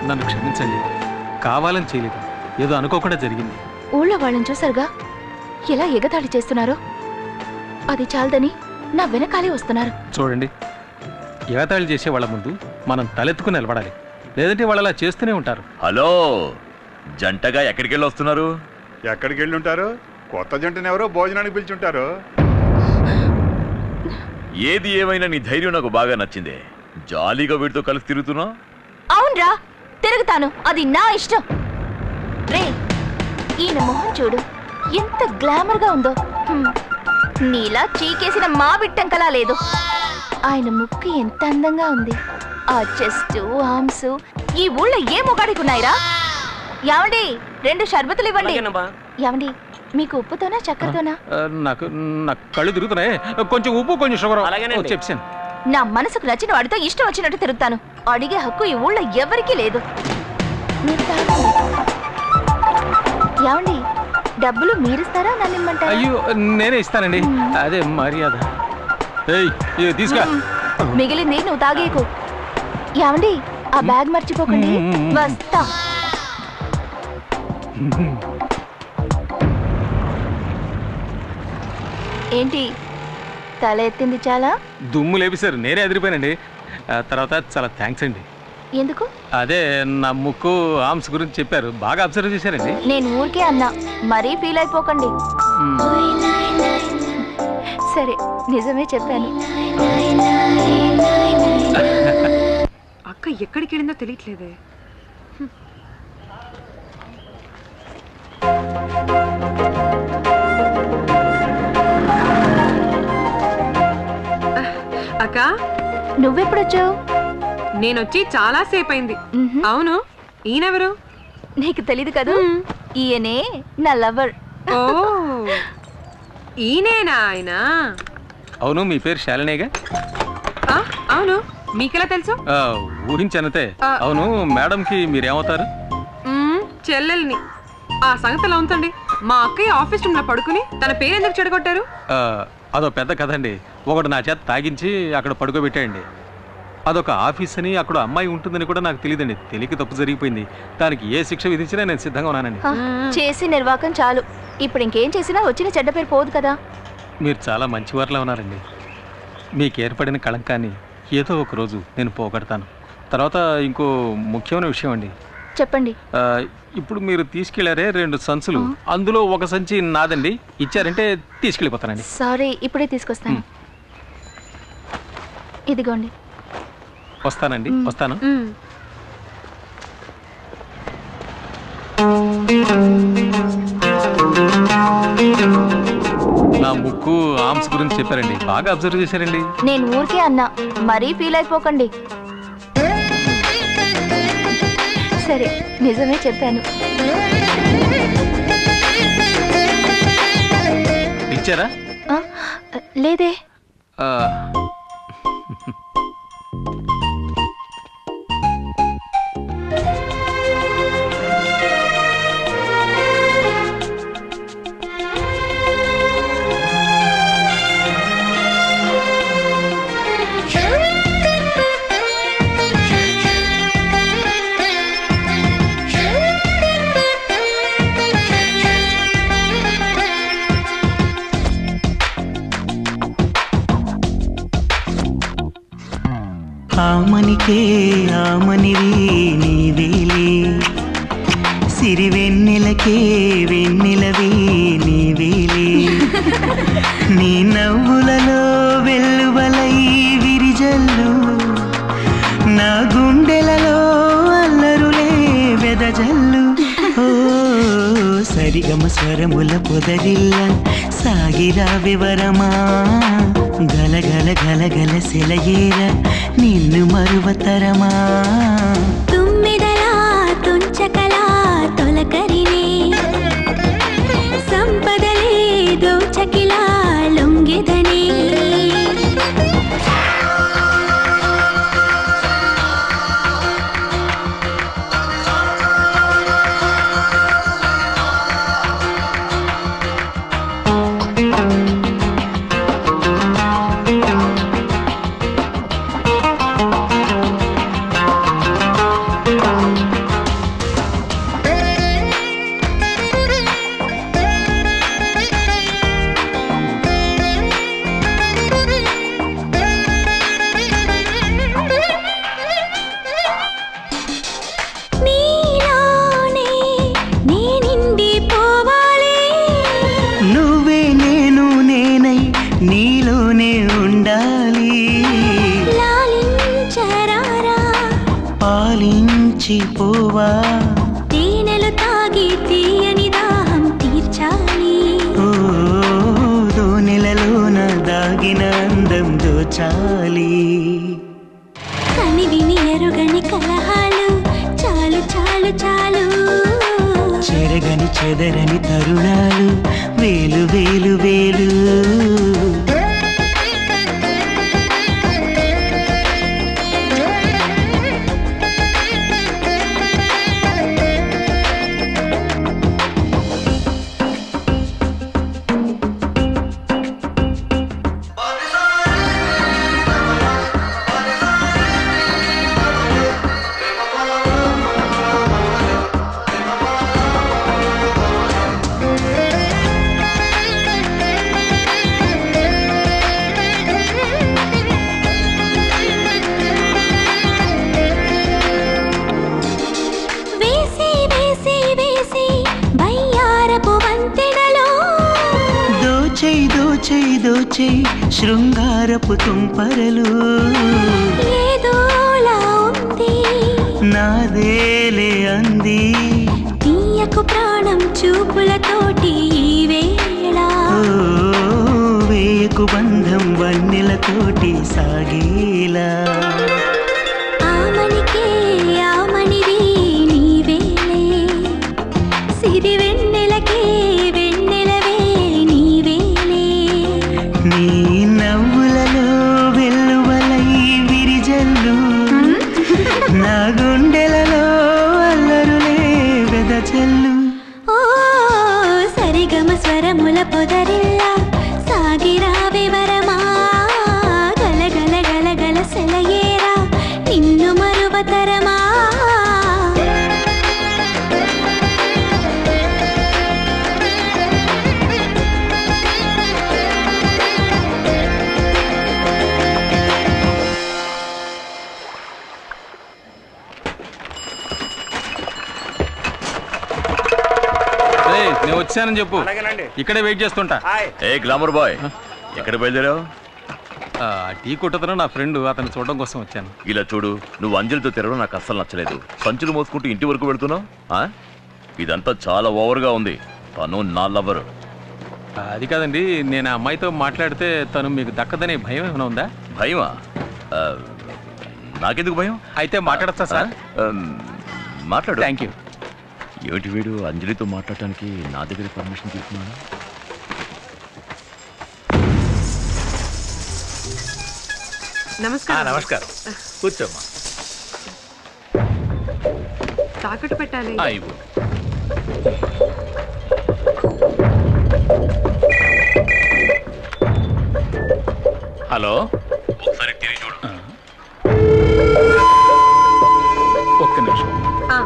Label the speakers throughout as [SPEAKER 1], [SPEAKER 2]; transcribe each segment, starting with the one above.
[SPEAKER 1] నన్ను క్షమించండి. కావాలని చేయలేదు, ఏదో అనుకోకుండా జరిగింది.
[SPEAKER 2] ఊళ్ళో వాళ్ళని చూసారుగా ఎలా ఎగతాళి చేస్తున్నారో. అది చాలదని నా వెనకాలే వస్తున్నారు.
[SPEAKER 1] చూడండి, ఎగతాళి చేసే వాళ్ళ ముందు మనం తలెత్తుకుని నిలబడాలి, లేదంటే వాళ్ళు అలా చేస్తూనే ఉంటారు.
[SPEAKER 3] హలో, జంటగా ఎక్కడికి వెళ్ళి వస్తున్నారు?
[SPEAKER 4] ఎక్కడికి వెళ్ళి ఉంటారు? కొత్త జంటను ఎవరో భోజనానికి పిలిచుంటారు.
[SPEAKER 3] ఏది ఏమైనా నీ ధైర్యం నాకు బాగా నచ్చిందే. జాలీగా వీడితో కలిసి తిరుగుతున్నా?
[SPEAKER 2] అవునరా, తిరుగుతాను, అది నా ఇష్టం. రే, ఈయన మొహం చూడు, ఎంత గ్లామర్ గా ఉందో. నీలా చీకేసిన మా బిట్టంకలా లేదు. ఆయన ముక్కు ఎంత అందంగా ఉంది. ఆ చెస్ట్, ఆర్మ్స్ ఈ ఊళ్ళో ఏ మొగాడికి ఉన్నాయిరా? యావండి, 2 షర్బతులు ఇవ్వండి. యావండి, మీకు ఉప్పుతోనా చక్కెరతోనా?
[SPEAKER 1] నాకు కళ్ళు తిరుగుతున్నాయి, కొంచెం ఉప్పు కొంచెం షుగర్ చెప్పాను.
[SPEAKER 2] నా మనసుకు నచ్చిన వాడితో ఇష్టం వచ్చినట్టు తిరుగుతాను. అడిగే హక్కు ఈ ఊళ్ళో ఎవరికీ లేదు. మీరు తాగండి. యావండి, డబ్బులు మీరిస్తారా నన్ను ఇమ్మంటారా?
[SPEAKER 1] అయ్యో, నేనే ఇస్తానండి, అదే మర్యాద. తీసుకా,
[SPEAKER 2] మిగిలింది నువ్వు తాగేకు. యావండి, ఆ బ్యాగ్ మర్చిపోకండి. వస్తా. ఏంటి తల ఎత్తింది? చాలా
[SPEAKER 1] దుమ్ము లేపిసారు, నేనే ఎదిరిపోయానండి. తర్వాత చాలా థ్యాంక్స్ అండి.
[SPEAKER 2] ఎందుకు?
[SPEAKER 1] అదే నా ముక్కు ఆర్మ్స్ గురించి చెప్పారు, బాగా అబ్జర్వ్ చేశారండి.
[SPEAKER 2] నేను ఊరికే అన్నా, మరీ ఫీల్ అయిపోకండి. సరే, నిజమే చెప్పాను.
[SPEAKER 5] అక్క ఎక్కడికి వెళ్ళిందో తెలియట్లేదే. అక్క,
[SPEAKER 2] నువ్వెప్పుడొచ్చావు?
[SPEAKER 5] నేనొచ్చి చాలా సేపు అయింది. అవును, ఈయనెవరు?
[SPEAKER 2] నీకు తెలీదు కదా, ఈయనే నా లవర్.
[SPEAKER 5] ఓ, ఈయనేనా ఆయన?
[SPEAKER 1] అవును, మీ పేరు శాలినేగా?
[SPEAKER 5] అవును, మీకెలా తెలుసు?
[SPEAKER 1] ఊహించనతే. అవును, మేడంకి మీరేమవుతారు?
[SPEAKER 5] చెల్లెల్ని. ఆ సంగతి ఎలా ఉందండి? మా అక్కయ్య ఆఫీస్ రూమ్ లో పడుకుని తన పేరు ఎందుకు చెడగొట్టారు?
[SPEAKER 1] అదో పెద్ద కథ అండి. ఒకడు నా చేత తాగించి అక్కడ పడుకోబెట్టాయండి. అదొక ఆఫీస్ అని, అక్కడ అమ్మాయి ఉంటుందని కూడా నాకు తెలియదండి. తెలియక తప్పు జరిగిపోయింది. దానికి ఏ శిక్ష విధించినా నేను సిద్ధంగా ఉన్నానండి.
[SPEAKER 2] చేసి నిర్వాకం చాలు. ఇప్పుడు ఇంకేం చేసినా వచ్చిన చెడ్డ పేరు పోదు కదా.
[SPEAKER 1] మీరు చాలా మంచివారిలా ఉన్నారండి. మీకు ఏర్పడిన కళంకాన్ని ఏదో ఒక రోజు నేను పోగొడతాను. తర్వాత ఇంకో ముఖ్యమైన విషయం అండి.
[SPEAKER 2] చెప్పండి.
[SPEAKER 1] ఇప్పుడు మీరు తీసుకెళ్లారే 2 సంచులు, అందులో ఒక సంచి నాదండి. ఇచ్చారంటే తీసుకెళ్ళిపోతానండి.
[SPEAKER 2] సారీ, ఇప్పుడే తీసుకొస్తాను. ఇదిగోండి.
[SPEAKER 1] వస్తానండి, వస్తాను. నా ముక్కు ఆర్మ్స్ గురించి చెప్పారండి, బాగా అబ్జర్వ్ చేశారండి.
[SPEAKER 2] నేను ఊరికే అన్నా, మరీ ఫీల్ అయిపోకండి. సరే, నిజమే చెప్పాను.
[SPEAKER 1] ఇచ్చారా?
[SPEAKER 2] లేదే.
[SPEAKER 6] ఆమనికే ఆమనివి నీవేలే, సిరివెన్నెలకే వెన్నెలవి నీవేలే. నీ నవ్వులలో వెల్లువలై విరిజల్లు, నా గుండెలలో అల్లరులే వెదజల్లు. ఓ సరిగమ స్వరముల పొదరిల్ల సాగిరా వివరమా, గలగల గలగల సెలయేర నిన్ను మరువతరమా.
[SPEAKER 7] తుమ్మిదలా తుంచకలా తొలకరినే, సంపదలే దోచకిలా లొంగెదనే.
[SPEAKER 6] పాలించి పోవా
[SPEAKER 7] తేనెలు తాగి తీయని దాహం తీర్చాలి.
[SPEAKER 6] ఓ దోనెలలోన దాగిన అందం దోచాలి.
[SPEAKER 7] కని విని ఎరుగని కలహాలు చాలు చాలు చాలు.
[SPEAKER 6] చెరగని చెదరని తరుణాలు వేలు వేలు వేలు.
[SPEAKER 7] వేసి వేసి వేసి బయ్యారపు వంతెనలో
[SPEAKER 6] దోచై దోచై దోచై శృంగారపు తుంపరలు.
[SPEAKER 7] ఏదోలా ఉంది
[SPEAKER 6] నాదేలే అంది.
[SPEAKER 7] తీయకు ప్రాణం చూపులతోటి ఈ వేళ.
[SPEAKER 6] ఓ వేయకు బంధం వన్నెలతోటి సాగేలా.
[SPEAKER 7] ఆమనికే ఆమనివి నీవేలే. సిరి వెన్నెలకే వెన్నెలవే నీవేలే.
[SPEAKER 6] నీ నవ్వులలో వెల్లువలై విరిజల్లు. నా గుండెలలో అల్లరులే వెదజల్లు.
[SPEAKER 7] ఓ సరిగమ స్వరముల పొదరిల్లా సాగిరా వివరమా. గల గల గల గల సెలయేరా నిన్ను మరువతరమా.
[SPEAKER 1] ఏయ్, నేను వచ్చానని చెప్పు. ఇక్కడే వెయిట్ చేస్తుంటా.
[SPEAKER 3] ఏ గ్లామర్ బాయ్, ఎక్కడ బయలుదేరావు?
[SPEAKER 1] ఆ, టీ కొట్టతను నా ఫ్రెండ్, అతను చూడడం కోసం వచ్చాను.
[SPEAKER 3] ఇలా చూడు, నువ్వు అంజలితో తిరగడం నాకు అస్సలు నచ్చలేదు. సంచులు మోసుకుంటూ ఇంటి వరకు వెళుతున్నావు. ఇదంతా చాలా ఓవర్గా ఉంది. తను నా లవరు.
[SPEAKER 1] అది కాదండి, నేను ఆ అమ్మాయితో మాట్లాడితే తను మీకు దక్కదనే భయం ఏమైనా ఉందా?
[SPEAKER 3] భయమా? ఆ, నాకెందుకు భయం?
[SPEAKER 1] అయితే మాట్లాడతా సార్.
[SPEAKER 3] మాట్లాడు.
[SPEAKER 1] Thank you.
[SPEAKER 3] ఏమిటి వీడు అంజలితో మాట్లాడటానికి నా దగ్గర పర్మిషన్ తీసుకున్నాడు?
[SPEAKER 5] నమస్కారం.
[SPEAKER 8] నమస్కారం, కూర్చోమ్మా.
[SPEAKER 5] తాకట్టు పెట్టాలి.
[SPEAKER 8] ఇవ్వు. హలో,
[SPEAKER 3] ఒకసారి తిరిగి చూడు.
[SPEAKER 8] ఒక్క నిమిషం.
[SPEAKER 5] ఆ,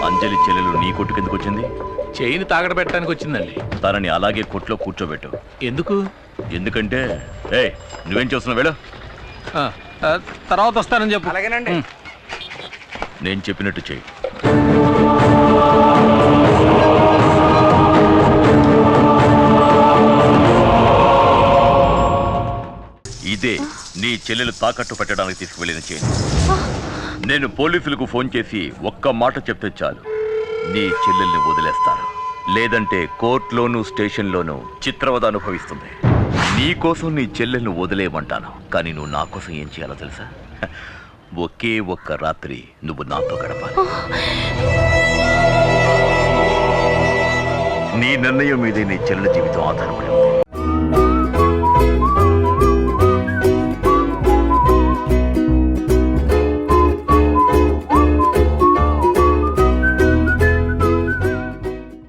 [SPEAKER 3] అంజలి చెల్లెలు నీ కొట్టు కిందకు వచ్చింది.
[SPEAKER 8] చైన్ తాగడ పెట్టడానికి వచ్చిందండి.
[SPEAKER 3] తనని అలాగే కొట్లో కూర్చోబెట్టు.
[SPEAKER 8] ఎందుకు?
[SPEAKER 3] ఎందుకంటే నువ్వేం చేస్తున్నావు? వెళ్ళు.
[SPEAKER 1] ఆ, ఆ, తర్వాత వస్తానని చెప్పు.
[SPEAKER 3] నేను చెప్పినట్టు చెయ్యి. ఇదే నీ చెల్లెలు తాకట్టు పెట్టడానికి తీసుకువెళ్ళిన చైన్. నేను పోలీసులకు ఫోన్ చేసి ఒక్క మాట చెప్తే చాలు, నీ చెల్లెల్ని వదిలేస్తారు. లేదంటే కోర్టులోనూ స్టేషన్లోనూ చిత్రవద అనుభవిస్తుంది. నీ కోసం నీ చెల్లెల్ని వదిలేయమంటాను, కానీ నువ్వు నా కోసం ఏం చేయాలో తెలుసా? ఒకే ఒక్క రాత్రి నువ్వు నాతో గడపాలి. నీ నిర్ణయం మీదే నీ చెల్లెల జీవితం ఆధారపడి ఉంది.